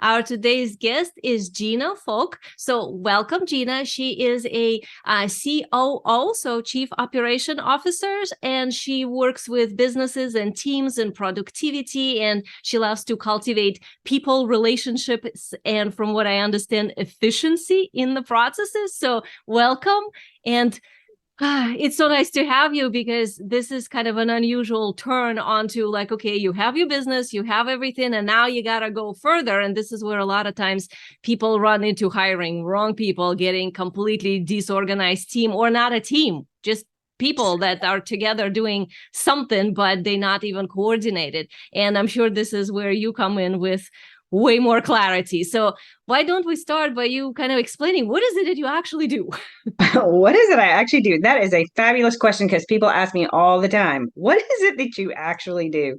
Our today's guest is Gina Folk. So welcome, Gina. She is a COO, so Chief Operation Officer, and she works with businesses and teams and productivity, and she loves to cultivate people relationships and, from what I understand, efficiency in the processes. So welcome. And it's so nice to have you, because this is kind of an unusual turn onto, like, okay, you have your business, you have everything, and now you got to go further. And this is where a lot of times people run into hiring wrong people, getting completely disorganized team, or not a team, just people that are together doing something, but they're not even coordinated. And I'm sure this is where you come in with way more clarity. So why don't we start by you kind of explaining what is it that you actually do? What is it I actually do? That is a fabulous question because people ask me all the time, what is it that you actually do?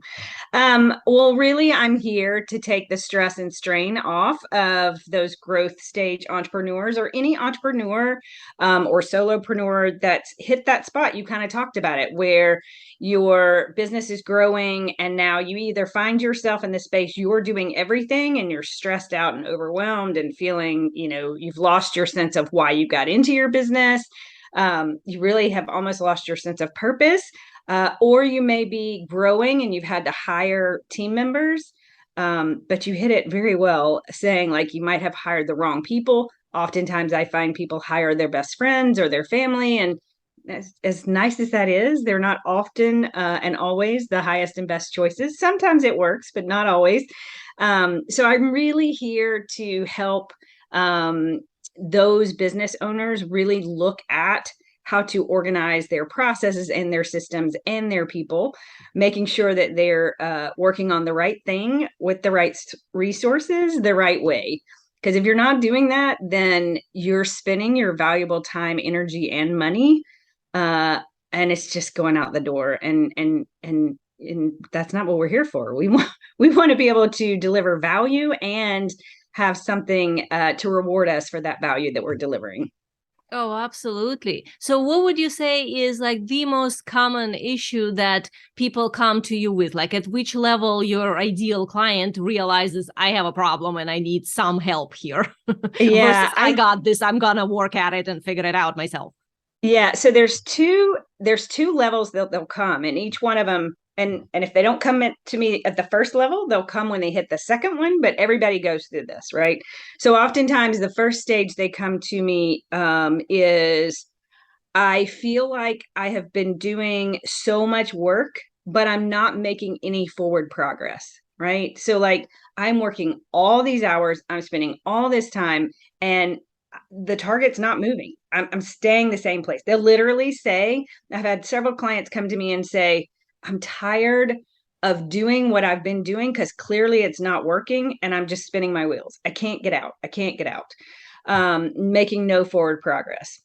Well, really, I'm here to take the stress and strain off of those growth stage entrepreneurs, or any entrepreneur or solopreneur that's hit that spot. You kind of talked about it, where your business is growing and now you either find yourself in the space you're doing everything and you're stressed out and overwhelmed and feeling, you've lost your sense of why you got into your business. You really have almost lost your sense of purpose. Or you may be growing and you've had to hire team members, but you hit it very well, saying like you might have hired the wrong people. Oftentimes I find people hire their best friends or their family, and as nice as that is, they're not often and always the highest and best choices. Sometimes it works, but not always. So I'm really here to help those business owners really look at how to organize their processes and their systems and their people, making sure that they're working on the right thing with the right resources the right way. Because if you're not doing that, then you're spending your valuable time, energy, and money, uh, and it's just going out the door. And that's not what we're here for. We want to be able to deliver value and have something to reward us for that value that we're delivering. Oh, absolutely. So what would you say is like the most common issue that people come to you with? Like, at which level your ideal client realizes I have a problem and I need some help here versus Yeah, I I got this, I'm gonna work at it and figure it out myself. Yeah, so there's two levels they'll come, and each one of them, and if they don't come to me at the first level, they'll come when they hit the second one. But everybody goes through this, right? So oftentimes the first stage they come to me is, I feel like I have been doing so much work, but I'm not making any forward progress, right? So like I'm working all these hours, I'm spending all this time, and the target's not moving. I'm staying the same place. They'll literally say, I've had several clients come to me and say, I'm tired of doing what I've been doing because clearly it's not working and I'm just spinning my wheels. I can't get out. I can't get out. Making no forward progress.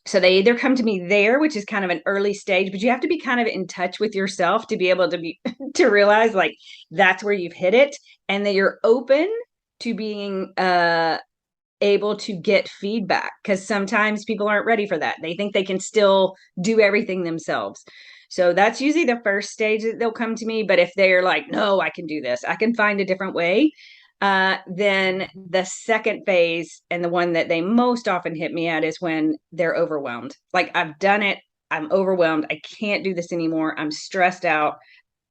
So they either come to me there, which is kind of an early stage, but you have to be kind of in touch with yourself to be able to be to realize like that's where you've hit it, and that you're open to being able to get feedback, because sometimes people aren't ready for that. They think they can still do everything themselves. So that's usually the first stage that they'll come to me. But if they're like, no, I can do this, I can find a different way, then the second phase, and the one that they most often hit me at, is when they're overwhelmed. Like, I've done it, I'm overwhelmed, I can't do this anymore, I'm stressed out,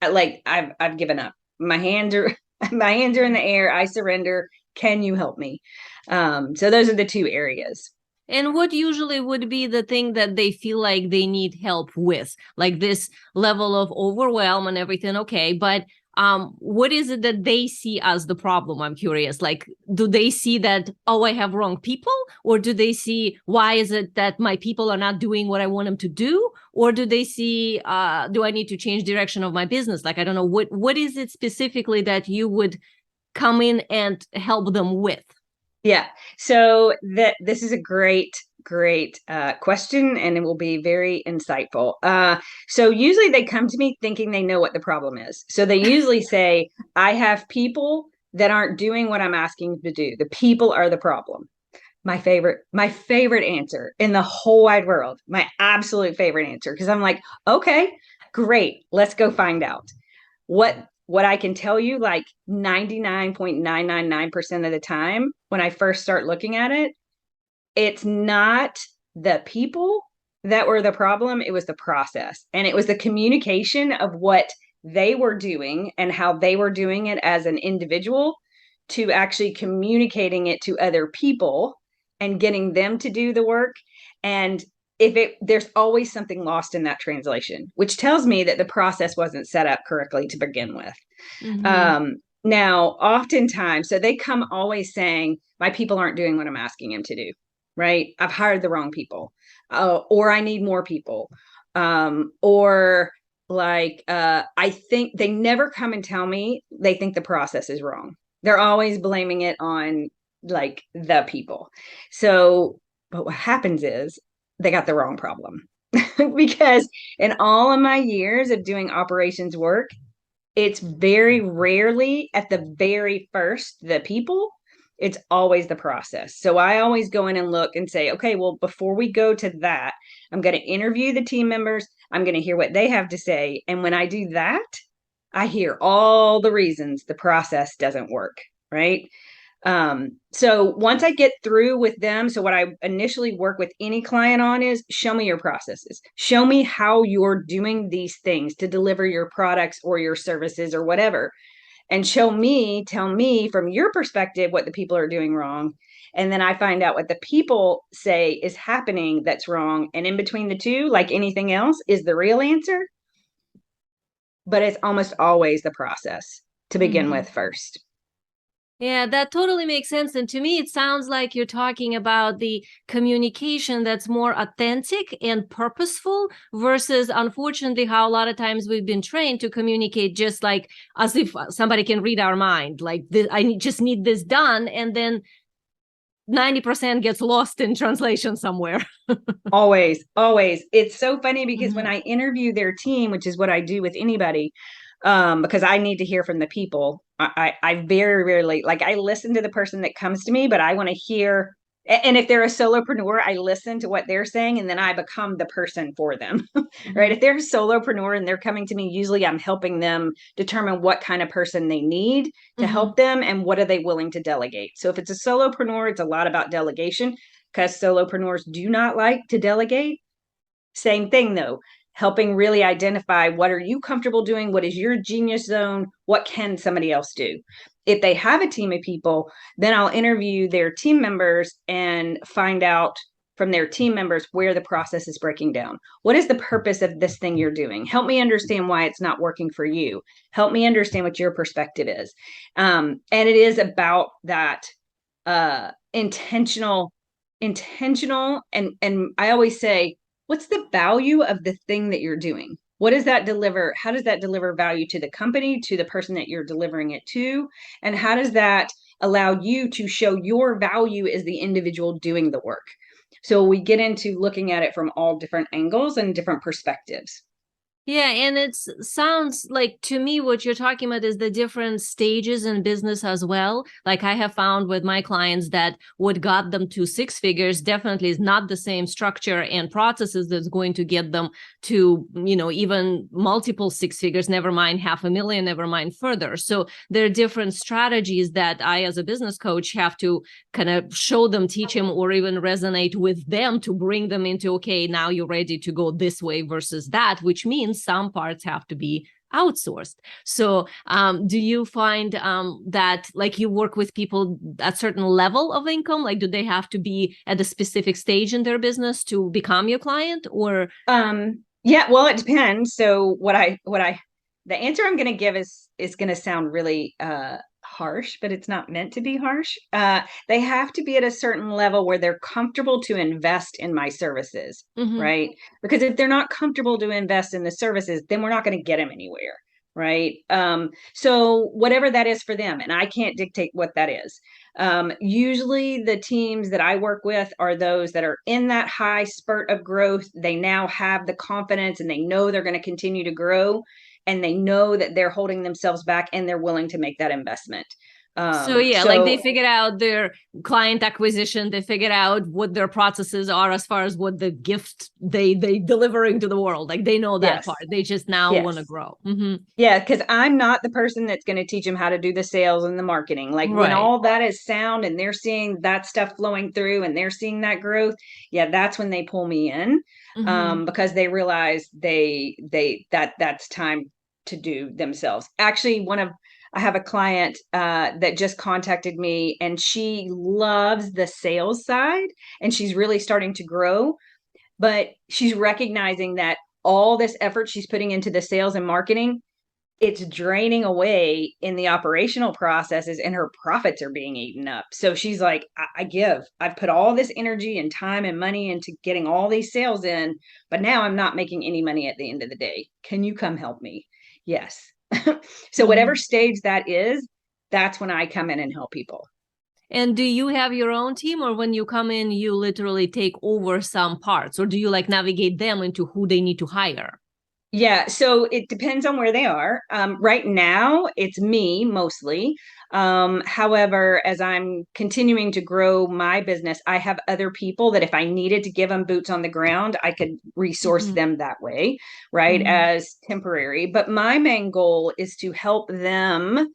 like I've given up. My hands are my hands are in the air, I surrender, can you help me? So those are the two areas. And what usually would be the thing that they feel like they need help with, like this level of overwhelm and everything? Okay, but what is it that they see as the problem? I'm curious. Like, do they see that, oh, I have wrong people? Or do they see, why is it that my people are not doing what I want them to do? Or do they see, do I need to change direction of my business? Like, I don't know, what is it specifically that you would come in and help them with? Yeah. So this is a great question, and it will be very insightful. So usually they come to me thinking they know what the problem is. So they usually say, I have people that aren't doing what I'm asking them to do. The people are the problem. My favorite answer in the whole wide world, my absolute favorite answer, because I'm like, okay, great, let's go find out what what I can tell you, like 99.999% of the time, when I first start looking at it, it's not the people that were the problem. It was the process. And it was the communication of what they were doing and how they were doing it as an individual to actually communicating it to other people and getting them to do the work. And there's always something lost in that translation, which tells me that the process wasn't set up correctly to begin with. Mm-hmm. Now, oftentimes, so they come always saying, my people aren't doing what I'm asking them to do, right? I've hired the wrong people, or I need more people. Or like, I think they never come and tell me they think the process is wrong. They're always blaming it on like the people. So, but what happens is they got the wrong problem. Because in all of my years of doing operations work, it's very rarely at the very first the people. It's always the process. So I always go in and look and say, okay, well, before we go to that, I'm going to interview the team members. I'm going to hear what they have to say. And when I do that, I hear all the reasons the process doesn't work, right? So once I get through with them, so what I initially work with any client on is show me your processes. Show me how you're doing these things to deliver your products or your services or whatever. And tell me from your perspective what the people are doing wrong. And then I find out what the people say is happening that's wrong. And in between the two, like anything else, is the real answer. But it's almost always the process to begin Mm-hmm. with first. Yeah, that totally makes sense. And to me, it sounds like you're talking about the communication that's more authentic and purposeful versus, unfortunately, how a lot of times we've been trained to communicate just like as if somebody can read our mind. Like, just need this done. And then 90% gets lost in translation somewhere. Always, always. It's so funny because when Mm-hmm. I interview their team, which is what I do with anybody, because I need to hear from the people. I very rarely like I listen to the person that comes to me, but I want to hear. And if they're a solopreneur, I listen to what they're saying and then I become the person for them, right? Mm-hmm. If they're a solopreneur and they're coming to me, usually I'm helping them determine what kind of person they need to Mm-hmm. help them and what are they willing to delegate. So if it's a solopreneur, it's a lot about delegation because solopreneurs do not like to delegate. Same thing though, helping really identify what are you comfortable doing? What is your genius zone? What can somebody else do? If they have a team of people, then I'll interview their team members and find out from their team members where the process is breaking down. What is the purpose of this thing you're doing? Help me understand why it's not working for you. Help me understand what your perspective is. And it is about that intentional and I always say, what's the value of the thing that you're doing? What does that deliver? How does that deliver value to the company, to the person that you're delivering it to? And how does that allow you to show your value as the individual doing the work? So we get into looking at it from all different angles and different perspectives. Yeah, and it sounds like to me what you're talking about is the different stages in business as well. Like I have found with my clients that what got them to six figures definitely is not the same structure and processes that's going to get them to, even multiple six figures, never mind 500,000, never mind further. So there are different strategies that I, as a business coach, have to kind of show them, teach them, or even resonate with them to bring them into, okay, now you're ready to go this way versus that, which means some parts have to be outsourced. So do you find that like you work with people at certain level of income? Like do they have to be at a specific stage in their business to become your client or? Yeah, well, it depends. So the answer I'm going to give is going to sound really harsh, but it's not meant to be harsh. They have to be at a certain level where they're comfortable to invest in my services, Mm-hmm. right? Because if they're not comfortable to invest in the services, then we're not going to get them anywhere, right? So whatever that is for them, and I can't dictate what that is. Usually the teams that I work with are those that are in that high spurt of growth. They now have the confidence and they know they're going to continue to grow and they know that they're holding themselves back and they're willing to make that investment. So yeah, like they figured out their client acquisition, they figured out what their processes are as far as what the gift they delivering to the world. Like they know that yes, part. They just now want to yes. grow. Mm-hmm. Yeah, because I'm not the person that's going to teach them how to do the sales and the marketing. Like when Right. all that is sound and they're seeing that stuff flowing through and they're seeing that growth, yeah, that's when they pull me in, Mm-hmm. because they realize that's time to do themselves. Actually, I have a client that just contacted me and she loves the sales side and she's really starting to grow, but she's recognizing that all this effort she's putting into the sales and marketing, it's draining away in the operational processes and her profits are being eaten up. So she's like, I've put all this energy and time and money into getting all these sales in, but now I'm not making any money at the end of the day. Can you come help me? Yes. So whatever Mm-hmm. stage that is, that's when I come in and help people. And do you have your own team, or when you come in, you literally take over some parts, or do you like navigate them into who they need to hire? Yeah, so it depends on where they are. Right now, it's me mostly. However, as I'm continuing to grow my business, I have other people that if I needed to give them boots on the ground, I could resource Mm-hmm. them that way, right, Mm-hmm. as temporary. But my main goal is to help them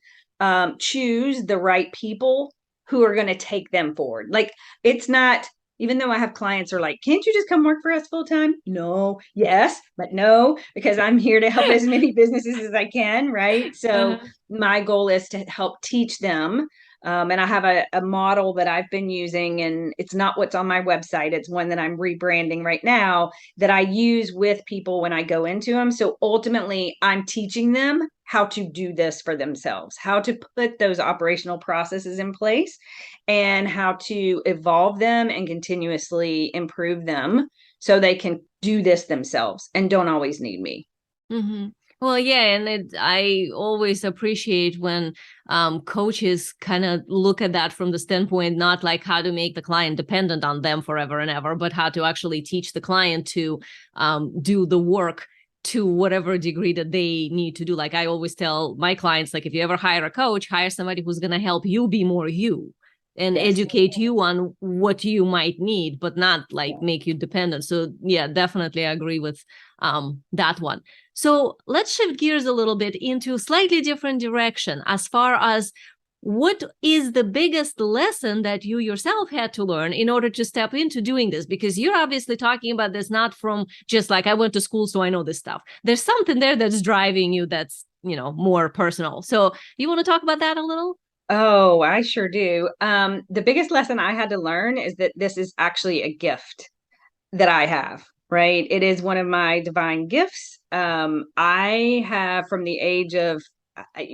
choose the right people who are going to take them forward. Like, it's not, even though I have clients who are like, can't you just come work for us full time? No, yes, but no, because I'm here to help as many businesses as I can, right? So Uh-huh. my goal is to help teach them. And I have a model that I've been using, and it's not what's on my website. It's one that I'm rebranding right now that I use with people when I go into them. So ultimately, I'm teaching them how to do this for themselves, how to put those operational processes in place and how to evolve them and continuously improve them so they can do this themselves and don't always need me. Mm-hmm. Well, yeah, and I always appreciate when coaches kind of look at that from the standpoint, not like how to make the client dependent on them forever and ever, but how to actually teach the client to do the work to whatever degree that they need to do. Like I always tell my clients, like if you ever hire a coach, hire somebody who's going to help you be more you and Yes. educate you on what you might need, but not like Yeah. make you dependent. So yeah, definitely I agree with that one. So let's shift gears a little bit into a slightly different direction as far as what is the biggest lesson that you yourself had to learn in order to step into doing this? Because you're obviously talking about this not from just like, I went to school, so I know this stuff. There's something there that's driving you that's, more personal. So you want to talk about that a little? Oh, I sure do. The biggest lesson I had to learn is that this is actually a gift that I have, right? It is one of my divine gifts. I have, from the age of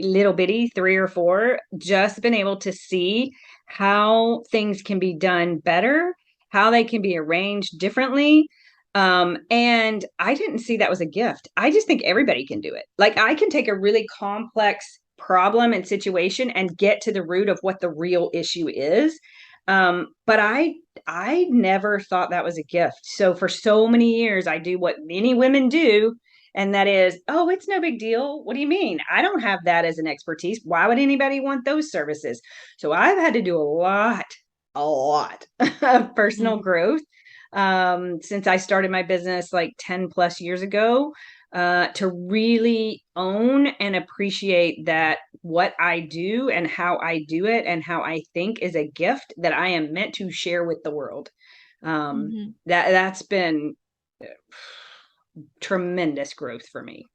little bitty, 3 or 4, just been able to see how things can be done better, how they can be arranged differently. And I didn't see that was a gift. I just think everybody can do it. Like I can take a really complex problem and situation and get to the root of what the real issue is. But I never thought that was a gift. So for so many years, I do what many women do, and that is, oh, it's no big deal. What do you mean? I don't have that as an expertise. Why would anybody want those services? So I've had to do a lot of personal Mm-hmm. growth since I started my business like 10 plus years ago, to really own and appreciate that what I do and how I do it and how I think is a gift that I am meant to share with the world. Mm-hmm. That's been tremendous growth for me.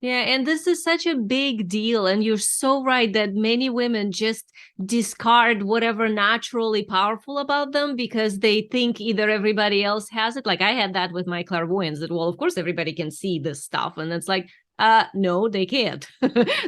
Yeah, and this is such a big deal. And you're so right that many women just discard whatever naturally powerful about them because they think either everybody else has it. Like I had that with my clairvoyance that, well, of course, everybody can see this stuff. And it's like, no, they can't.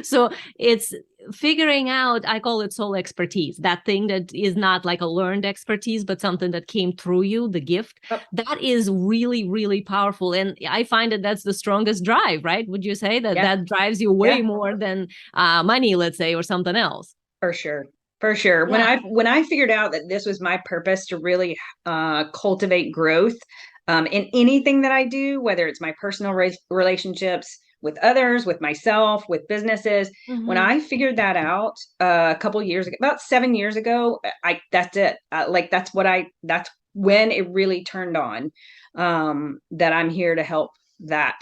So it's figuring out, I call it soul expertise, that thing that is not like a learned expertise, but something that came through you, the gift. Oh, That is really, really powerful. And I find that that's the strongest drive, right? Would you say that yeah, that drives you way yeah, more than money, let's say, or something else? for sure. For sure. Yeah. When I figured out that this was my purpose to really cultivate growth in anything that I do, whether it's my personal relationships with others, with myself, with businesses. When Mm-hmm. I figured that out a couple years ago, about 7 years ago, that's it. Like that's when it really turned on, that I'm here to help that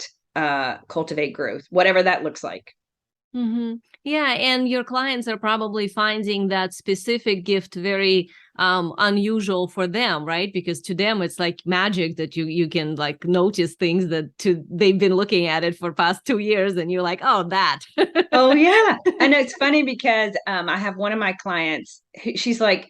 cultivate growth, whatever that looks like. Mm-hmm. Yeah, and your clients are probably finding that specific gift very unusual for them, right? Because to them it's like magic that you can like notice things that they've been looking at it for past 2 years, and you're like, oh, that. Oh yeah. I know, it's funny because I have one of my clients she's like,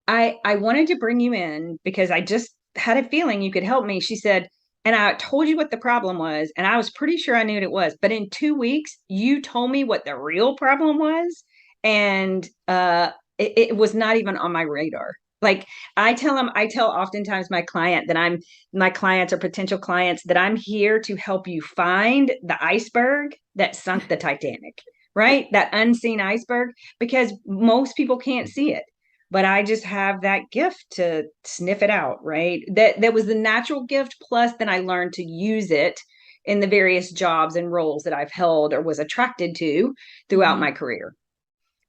I wanted to bring you in because I just had a feeling you could help me. She said, and I told you what the problem was, and I was pretty sure I knew what it was. But in 2 weeks, you told me what the real problem was, and it was not even on my radar. Like I tell oftentimes my clients or potential clients that I'm here to help you find the iceberg that sunk the Titanic, right? That unseen iceberg, because most people can't see it, but I just have that gift to sniff it out, right? That was the natural gift. Plus, then I learned to use it in the various jobs and roles that I've held or was attracted to throughout Mhm. my career.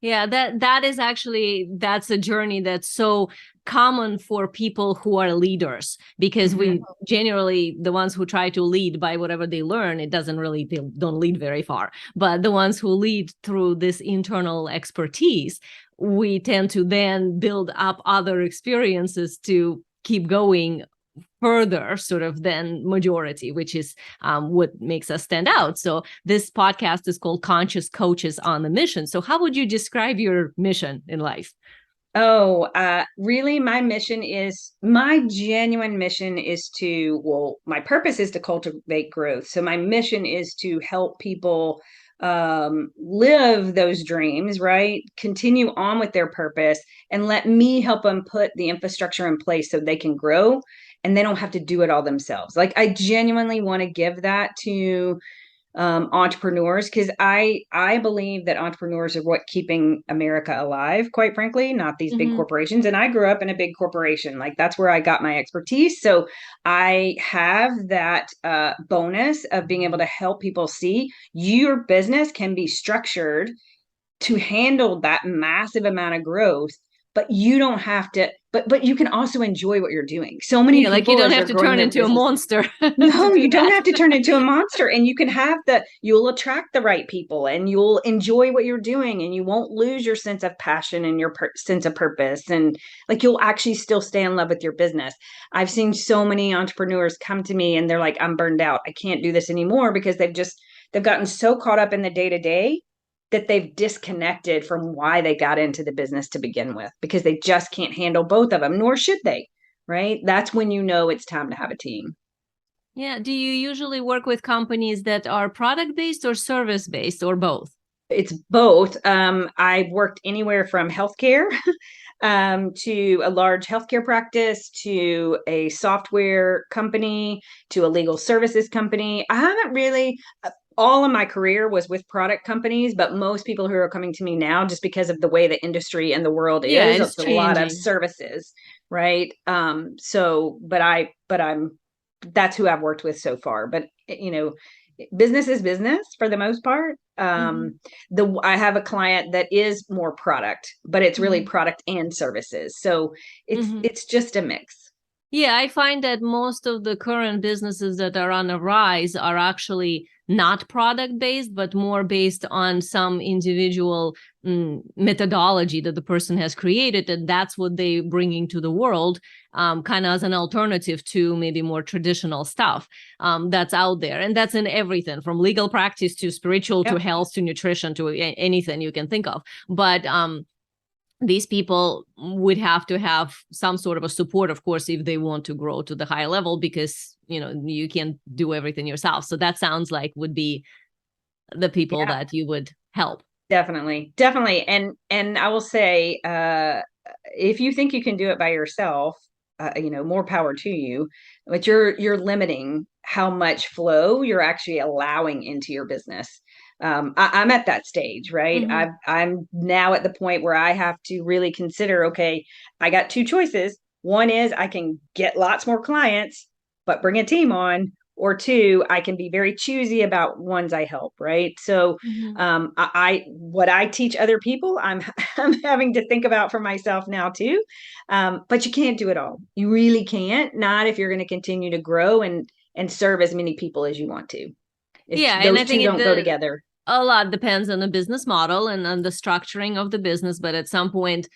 Yeah, that is actually, that's a journey that's so common for people who are leaders, because Mm-hmm. we generally, the ones who try to lead by whatever they learn, it doesn't really, they don't lead very far. But the ones who lead through this internal expertise, we tend to then build up other experiences to keep going further sort of than majority, which is what makes us stand out. So this podcast is called Conscious Coaches on the Mission. So how would you describe your mission in life? Oh, really, my genuine mission is my purpose is to cultivate growth. So my mission is to help people live those dreams, right? Continue on with their purpose and let me help them put the infrastructure in place so they can grow and they don't have to do it all themselves. Like I genuinely want to give that to entrepreneurs, because I believe that entrepreneurs are what keeping America alive, quite frankly, not these big Mm-hmm. corporations. And I grew up in a big corporation, like that's where I got my expertise. So I have that bonus of being able to help people see your business can be structured to handle that massive amount of growth, but you don't have to, but you can also enjoy what you're doing. So many Yeah, like you people don't as have they're to growing turn their into a business, monster to no, do you don't that. have to turn into a monster, and you can you'll attract the right people and you'll enjoy what you're doing and you won't lose your sense of passion and your sense of purpose. And like you'll actually still stay in love with your business. I've seen so many entrepreneurs come to me and they're like, I'm burned out. I can't do this anymore because they've gotten so caught up in the day to day that they've disconnected from why they got into the business to begin with, because they just can't handle both of them, nor should they, right? That's when you know it's time to have a team. Yeah. Do you usually work with companies that are product based or service based or both? It's both. I've worked anywhere from healthcare to a large healthcare practice to a software company to a legal services company. I haven't really, all of my career was with product companies, but most people who are coming to me now, just because of the way the industry and the world Yeah, is, it's it's a lot of changing. services, right? But that's who I've worked with so far. But business is business for the most part. Mm-hmm. I have a client that is more product, but it's really Mm-hmm. product and services. So Mm-hmm. it's just a mix. Yeah, I find that most of the current businesses that are on a rise are actually not product based, but more based on some individual methodology that the person has created, and that's what they bringing to the world, kind of as an alternative to maybe more traditional stuff that's out there, and that's in everything from legal practice to spiritual to Yep. health to nutrition to anything you can think of. But these people would have to have some sort of a support, of course, if they want to grow to the higher level, because you can't do everything yourself. So that sounds like would be the people Yeah, that you would help. definitely. Definitely. And I will say, if you think you can do it by yourself, more power to you, but you're limiting how much flow you're actually allowing into your business. I'm at that stage, right? Mm-hmm. I'm now at the point where I have to really consider, okay, I got two choices. One is I can get lots more clients, but bring a team on, or two, I can be very choosy about ones I help, right? So Mhm. what I teach other people, I'm having to think about for myself now too. But you can't do it all. You really can't, not if you're going to continue to grow and serve as many people as you want to. If Yeah, and those I two think don't go together. a lot depends on the business model and on the structuring of the business. But at some point,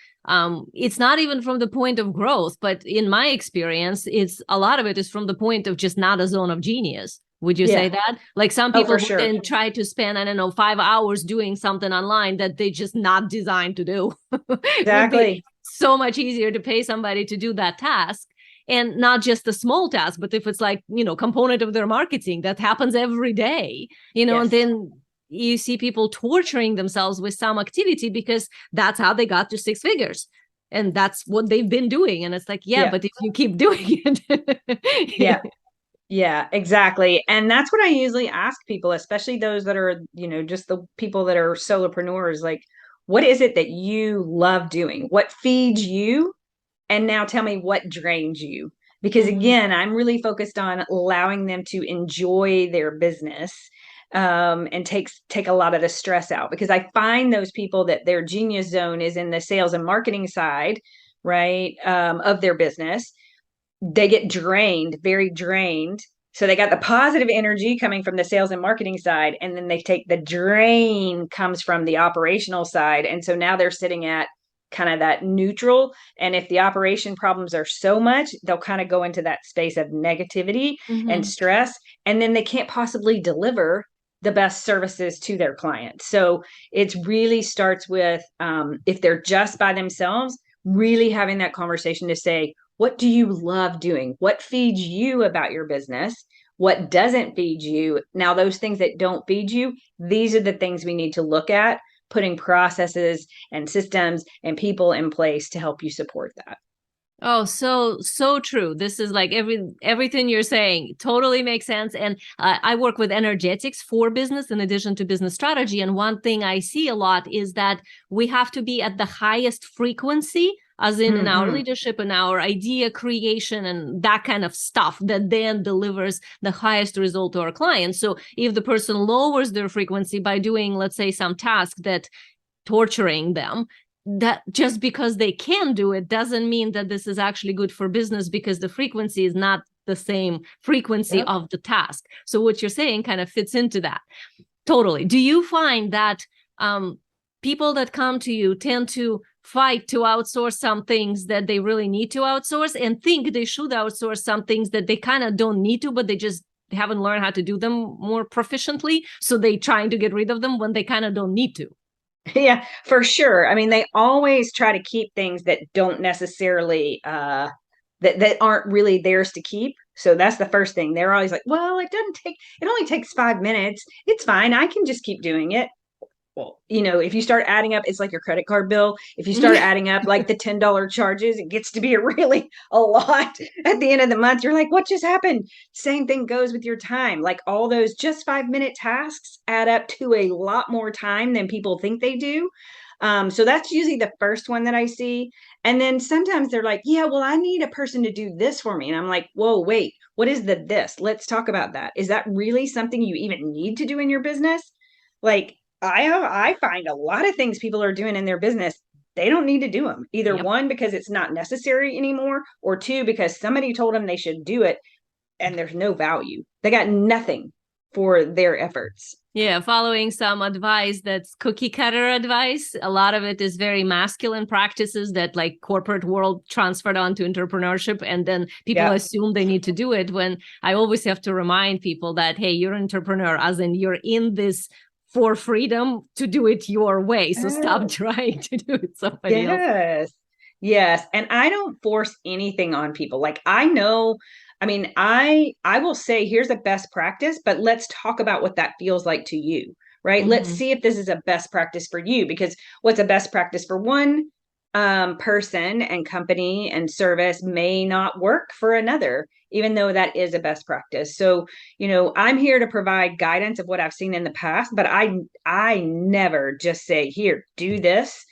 it's not even from the point of growth. But in my experience, it's a lot of it is from the point of just not a zone of genius. Would you say Yeah. that? Like some Oh, people for who sure. then try to spend, I don't know, 5 hours doing something online that they just not designed to do. It would be Exactly. so much easier to pay somebody to do that task, and not just a small task, but if it's like, component of their marketing that happens every day, and Yes. then you see people torturing themselves with some activity because that's how they got to six figures and that's what they've been doing. And it's like, yeah, Yeah. but if you keep doing Yeah. it. Yeah, exactly. And that's what I usually ask people, especially those that are, just the people that are solopreneurs, like, what is it that you love doing? What feeds you? And now tell me what drains you. Because Mhm. again, I'm really focused on allowing them to enjoy their business, and take a lot of the stress out. Because I find those people that their genius zone is in the sales and marketing side, right, of their business. They get drained, very drained. So they got the positive energy coming from the sales and marketing side, and then they take the drain comes from the operational side. And so now they're sitting at kind of that neutral. And if the operation problems are so much, they'll kind of go into that space of negativity and Mhm. stress. And then they can't possibly deliver the best services to their clients. So it really starts with, if they're just by themselves, really having that conversation to say, what do you love doing? What feeds you about your business? What doesn't feed you? Now, those things that don't feed you, these are the things we need to look at, putting processes and systems and people in place to help you support that. Oh, so true. This is like everything you're saying totally makes sense. And I work with energetics for business in addition to business strategy. And one thing I see a lot is that we have to be at the highest frequency, as in our Mm-hmm. leadership and our idea creation and that kind of stuff that then delivers the highest result to our clients. So if the person lowers their frequency by doing, let's say, some task that torturing them, that just because they can do it doesn't mean that this is actually good for business, because the frequency is not the same frequency Yep. of the task. So what you're saying kind of fits into that totally. Do you find that people that come to you tend to fight to outsource some things that they really need to outsource, and think they should outsource some things that they kind of don't need to, but they just haven't learned how to do them more proficiently, so they trying to get rid of them when they kind of don't need to? Yeah, for sure. I mean, they always try to keep things that don't necessarily that aren't really theirs to keep. So that's the first thing. They're always like, "Well, it only takes 5 minutes. It's fine. I can just keep doing it." Well, if you start adding up, it's like your credit card bill. If you start adding up like the $10 charges, it gets to be a lot at the end of the month. You're like, what just happened? Same thing goes with your time. Like all those just 5 minute tasks add up to a lot more time than people think they do. So that's usually the first one that I see. And then sometimes they're like, yeah, well, I need a person to do this for me. And I'm like, whoa, wait, what is the this? Let's talk about that. Is that really something you even need to do in your business? Like, I find a lot of things people are doing in their business, they don't need to do them. Either Yep. one, because it's not necessary anymore, or two, because somebody told them they should do it and there's no value. They got nothing for their efforts. Yeah, following some advice that's cookie cutter advice. A lot of it is very masculine practices that like corporate world transferred onto entrepreneurship, and then people Yeah. assume they need to do it, when I always have to remind people that, hey, you're an entrepreneur, as in you're in this for freedom to do it your way. So stop trying to do it somebody else. Yes. Yes. And I don't force anything on people. Like I know, I mean, I will say here's a best practice, but let's talk about what that feels like to you, right? Let's Mm-hmm. see if this is a best practice for you, because what's a best practice for one person and company and service may not work for another, even though that is a best practice. So, I'm here to provide guidance of what I've seen in the past, but I never just say, here, do this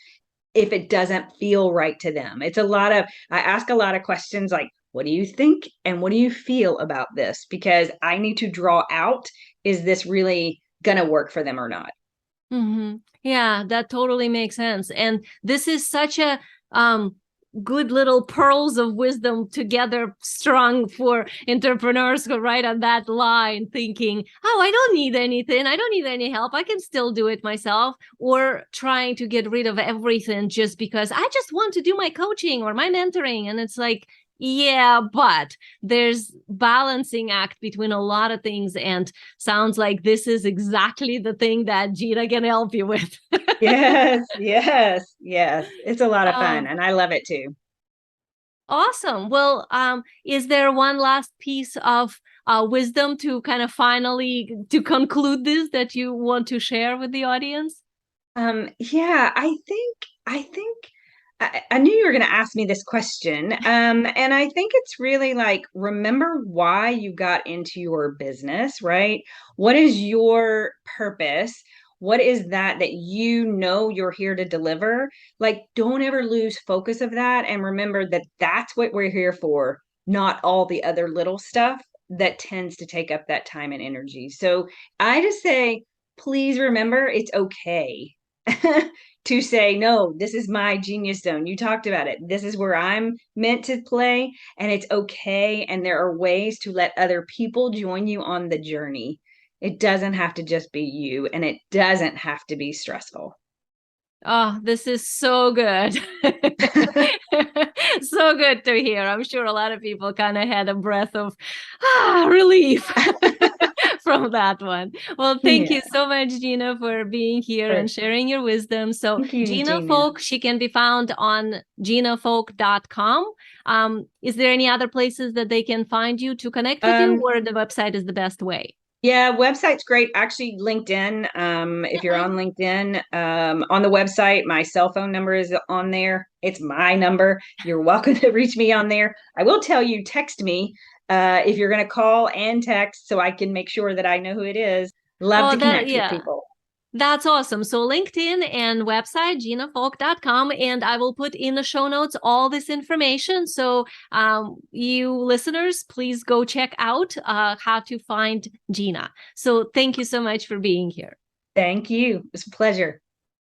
if it doesn't feel right to them. I ask a lot of questions like, what do you think and what do you feel about this? Because I need to draw out, is this really going to work for them or not? Yeah, that totally makes sense. And this is such a um, good little pearls of wisdom together, strung for entrepreneurs who write on that line, thinking, "Oh, I don't need anything. I don't need any help. I can still do it myself." Or trying to get rid of everything just because I just want to do my coaching or my mentoring, and it's like, yeah, but there's balancing act between a lot of things, and sounds like this is exactly the thing that Gina can help you with. Yes, yes, yes. It's a lot of fun um, and I love it too. awesome. Well, is there one last piece of wisdom to kind of finally to conclude this that you want to share with the audience? Yeah, I think I knew you were going to ask me this question. And I think it's really like, remember why you got into your business, right? What is your purpose? What is that you know you're here to deliver? Like, don't ever lose focus of that. And remember that that's what we're here for, not all the other little stuff that tends to take up that time and energy. So I just say, please remember it's okay to say, no, this is my genius zone. You talked about it. This is where I'm meant to play, and it's okay. And there are ways to let other people join you on the journey. It doesn't have to just be you, and it doesn't have to be stressful. Oh, this is so good. So good to hear. I'm sure a lot of people kind of had a breath of relief from that one. Well, thank Yeah, you so much, Gina, for being here sure. and sharing your wisdom. So, Thank you, Gina Gina. Folk, she can be found on ginafolk.com. Is there any other places that they can find you to connect with you, Um, or the website is the best way? Yeah, website's great. Actually, LinkedIn. If you're on LinkedIn, on the website, my cell phone number is on there. It's my number. You're welcome to reach me on there. I will tell you, text me if you're going to call and text so I can make sure that I know who it is. Love Oh, to that, connect with yeah. people. That's awesome. So LinkedIn and website, ginafolk.com. And I will put in the show notes all this information. So you listeners, please go check out how to find Gina. So thank you so much for being here. Thank you. It's a pleasure.